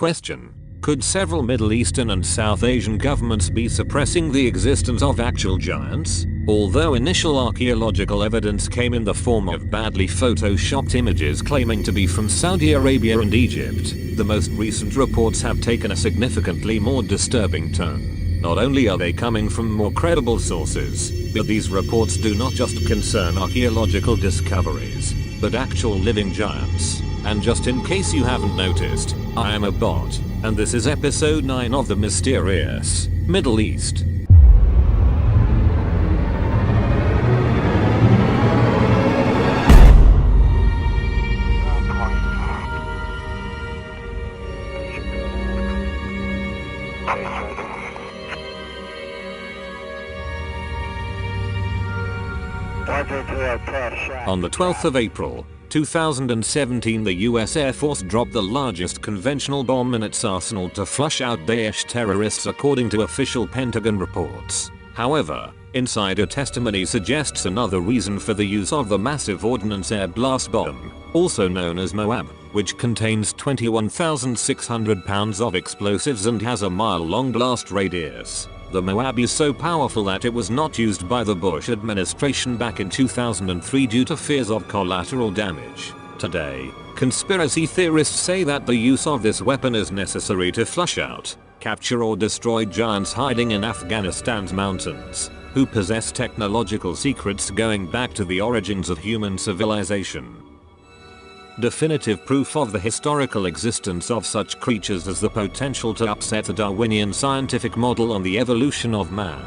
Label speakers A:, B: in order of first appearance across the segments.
A: Question: could several Middle Eastern and South Asian governments be suppressing the existence of actual giants? Although initial archaeological evidence came in the form of badly photoshopped images claiming to be from Saudi Arabia and Egypt, the most recent reports have taken a significantly more disturbing turn. Not only are they coming from more credible sources, but these reports do not just concern archaeological discoveries, but actual living giants. And just in case you haven't noticed, I am a bot, and this is episode 9 of the mysterious Middle East. On the 12th of April, 2017, the US Air Force dropped the largest conventional bomb in its arsenal to flush out Daesh terrorists, according to official Pentagon reports. However, insider testimony suggests another reason for the use of the massive ordnance air blast bomb, also known as Moab, which contains 21,600 pounds of explosives and has a mile-long blast radius. The Moab is so powerful that it was not used by the Bush administration back in 2003 due to fears of collateral damage. Today, conspiracy theorists say that the use of this weapon is necessary to flush out, capture or destroy giants hiding in Afghanistan's mountains, who possess technological secrets going back to the origins of human civilization. Definitive proof of the historical existence of such creatures has the potential to upset the Darwinian scientific model on the evolution of man,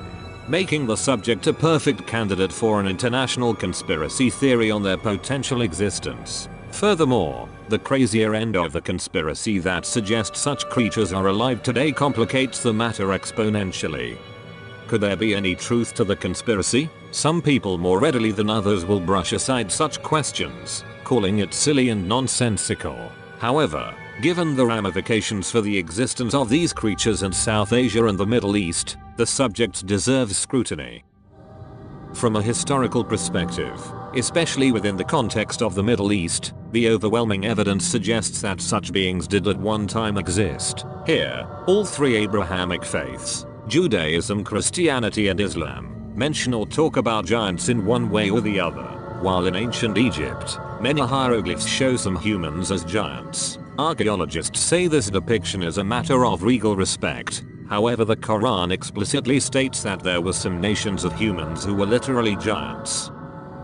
A: making the subject a perfect candidate for an international conspiracy theory on their potential existence. Furthermore, the crazier end of the conspiracy that suggests such creatures are alive today complicates the matter exponentially. Could there be any truth to the conspiracy? Some people more readily than others will brush aside such questions, calling it silly and nonsensical. However, given the ramifications for the existence of these creatures in South Asia and the Middle East, the subject deserves scrutiny. From a historical perspective, especially within the context of the Middle East, the overwhelming evidence suggests that such beings did at one time exist. Here, all three Abrahamic faiths, Judaism, Christianity and Islam, mention or talk about giants in one way or the other. While in ancient Egypt, many hieroglyphs show some humans as giants. Archaeologists say this depiction is a matter of regal respect. However, the Quran explicitly states that there were some nations of humans who were literally giants.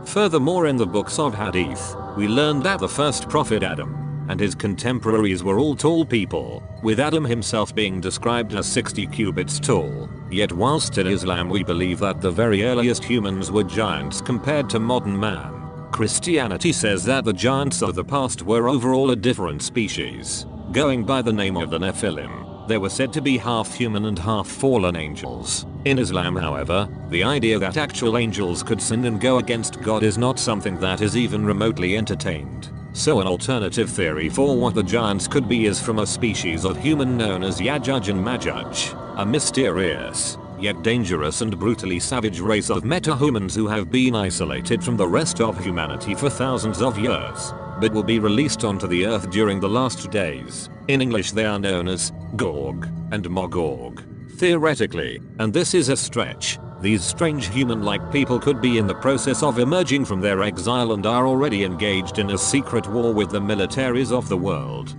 A: Furthermore, in the books of Hadith, we learn that the first prophet Adam and his contemporaries were all tall people, with Adam himself being described as 60 cubits tall. Yet whilst in Islam we believe that the very earliest humans were giants compared to modern man, Christianity says that the giants of the past were overall a different species. Going by the name of the Nephilim, they were said to be half human and half fallen angels. In Islam, however, the idea that actual angels could sin and go against God is not something that is even remotely entertained. So an alternative theory for what the giants could be is from a species of human known as Yajuj and Majuj, a mysterious, yet dangerous and brutally savage race of metahumans who have been isolated from the rest of humanity for thousands of years, but will be released onto the earth during the last days. In English they are known as Gog and Magog. Theoretically, and this is a stretch, these strange human-like people could be in the process of emerging from their exile and are already engaged in a secret war with the militaries of the world.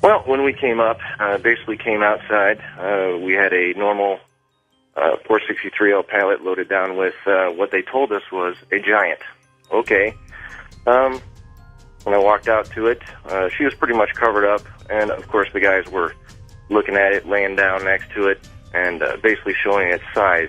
B: Well, when we came up, basically came outside, we had a normal 463L pallet loaded down with what they told us was a giant. Okay. When I walked out to it, she was pretty much covered up, and of course the guys were looking at it, laying down next to it, and basically showing its size.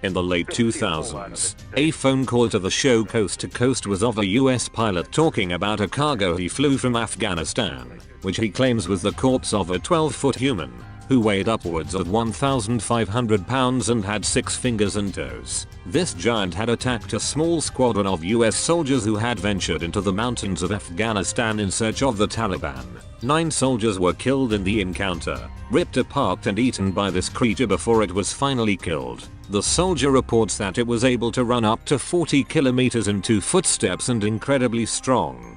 A: In the late 2000s, a phone call to the show Coast to Coast was of a US pilot talking about a cargo he flew from Afghanistan, which he claims was the corpse of a 12-foot human, who weighed upwards of 1,500 pounds and had 6 fingers and toes. This giant had attacked a small squadron of US soldiers who had ventured into the mountains of Afghanistan in search of the Taliban. 9 soldiers were killed in the encounter, ripped apart and eaten by this creature before it was finally killed. The soldier reports that it was able to run up to 40 kilometers in 2 footsteps and incredibly strong.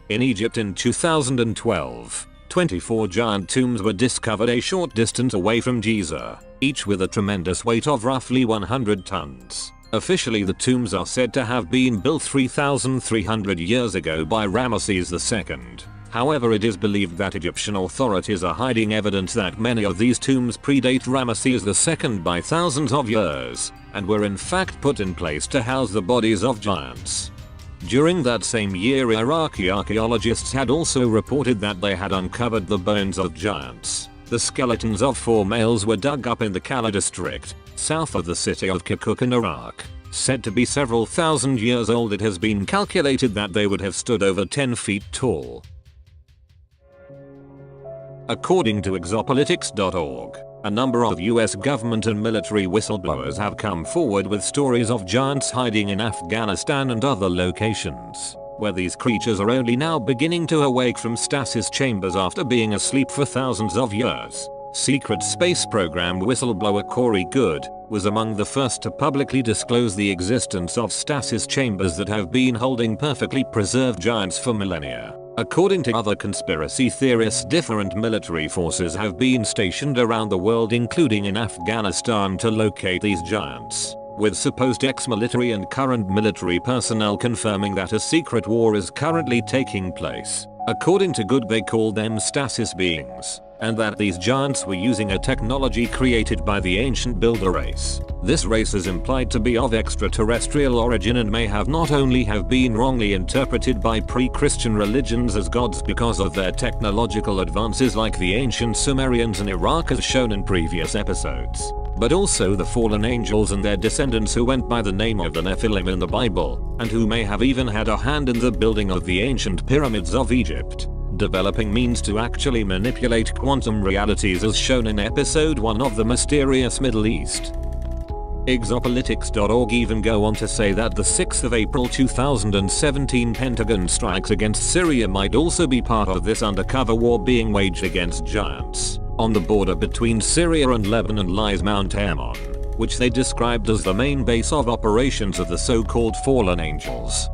A: In Egypt in 2012, 24 giant tombs were discovered a short distance away from Giza, each with a tremendous weight of roughly 100 tons. Officially, the tombs are said to have been built 3,300 years ago by Ramesses II. However, it is believed that Egyptian authorities are hiding evidence that many of these tombs predate Ramesses II by thousands of years, and were in fact put in place to house the bodies of giants. During that same year, Iraqi archaeologists had also reported that they had uncovered the bones of giants. The skeletons of 4 males were dug up in the Kala district, south of the city of Kirkuk in Iraq. Said to be several thousand years old, it has been calculated that they would have stood over 10 feet tall. According to exopolitics.org, a number of US government and military whistleblowers have come forward with stories of giants hiding in Afghanistan and other locations, where these creatures are only now beginning to awake from stasis chambers after being asleep for thousands of years. Secret Space Program whistleblower Corey Good was among the first to publicly disclose the existence of stasis chambers that have been holding perfectly preserved giants for millennia. According to other conspiracy theorists, different military forces have been stationed around the world, including in Afghanistan, to locate these giants, with supposed ex-military and current military personnel confirming that a secret war is currently taking place. According to Good, they call them stasis beings, and that these giants were using a technology created by the ancient builder race. This race is implied to be of extraterrestrial origin and may have not only have been wrongly interpreted by pre-Christian religions as gods because of their technological advances like the ancient Sumerians in Iraq as shown in previous episodes, but also the fallen angels and their descendants who went by the name of the Nephilim in the Bible, and who may have even had a hand in the building of the ancient pyramids of Egypt, developing means to actually manipulate quantum realities as shown in episode 1 of The Mysterious Middle East. Exopolitics.org even go on to say that the 6th of April 2017 Pentagon strikes against Syria might also be part of this undercover war being waged against giants. On the border between Syria and Lebanon lies Mount Hermon, which they described as the main base of operations of the so-called fallen angels.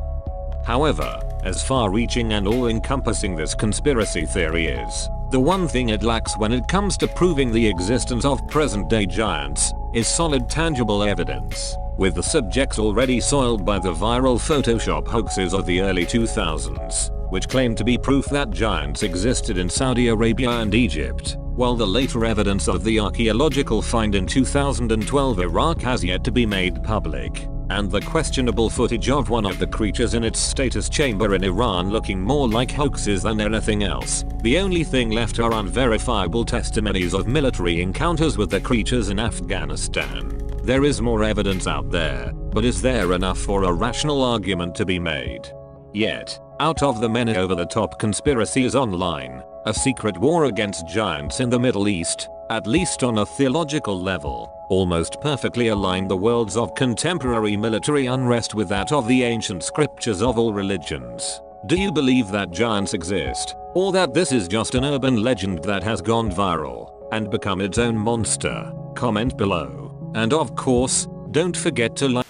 A: However, as far-reaching and all-encompassing this conspiracy theory is, the one thing it lacks when it comes to proving the existence of present-day giants is solid tangible evidence, with the subjects already soiled by the viral Photoshop hoaxes of the early 2000s, which claimed to be proof that giants existed in Saudi Arabia and Egypt, while the later evidence of the archaeological find in 2012 Iraq has yet to be made public, and the questionable footage of one of the creatures in its stasis chamber in Iran looking more like hoaxes than anything else. The only thing left are unverifiable testimonies of military encounters with the creatures in Afghanistan. There is more evidence out there, but is there enough for a rational argument to be made? Yet, out of the many over-the-top conspiracies online, a secret war against giants in the Middle East, at least on a theological level, almost perfectly align the worlds of contemporary military unrest with that of the ancient scriptures of all religions. Do you believe that giants exist, or that this is just an urban legend that has gone viral and become its own monster? Comment below. And of course, don't forget to like.